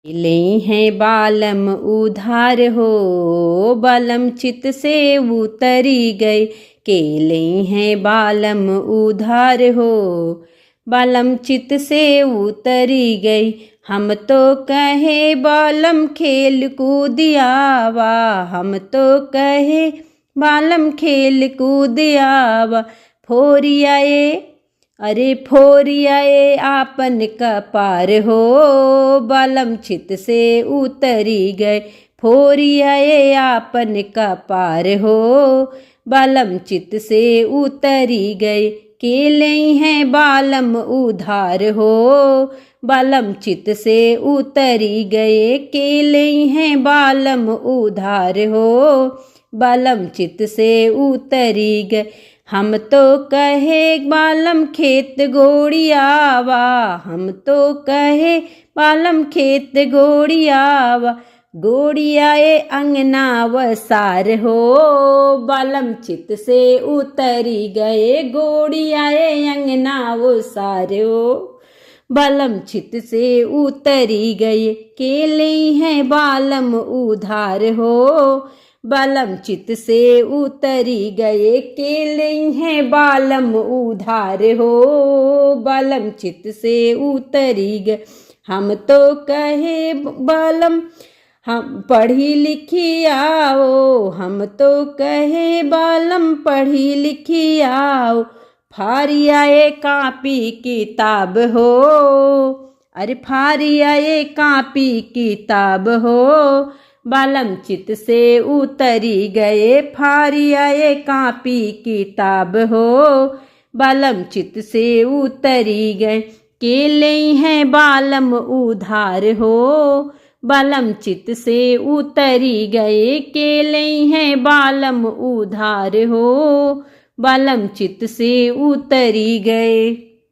ले हैं बालम उधार हो, बालम चित से उतरी गए। केले हैं बालम उधार हो, बालम चित से उतरी गई। हम तो कहे बालम खेल कूद आवा, हम तो कहे बालम खेल कूद आवा। फोरियाए अरे फोरियाए आपन कपार हो, बालम चित से उतरी गए। फोरियाए आपन कपार हो, बालम चित से उतरी गए। केले हैं बालम उधार हो, बालम चित से उतरी गए। केले हैं बालम उधार हो, बालम चित से उतरी गए। हम तो कहे बालम खेत गोड़ियावा, हम तो कहे बालम खेत गोड़ियावा। गोड़ियाए अंगना वसार हो, बालम चित से उतरी गए। गोड़ियाए अंगना वसार हो, बालम चित से उतरी गए। केले हैं बालम उधार हो, बालम चित से उतरी गए। केले हैं बालम उधार हो, बालम चित से उतरी गए। हम तो कहे बालम हम पढ़ी लिखी आओ, हम तो कहे बालम पढ़ी लिखी आओ। फारियाए कापी किताब हो, अरे फारियाए कापी किताब हो, बालम चित से उतरी गए। फारियाए कापी किताब हो, बालम चित से उतरी गए। केले हैं बालम उधार हो, बालम चित से उतरी गए। केले हैं बालम उधार हो, बालम चित से उतरी गए।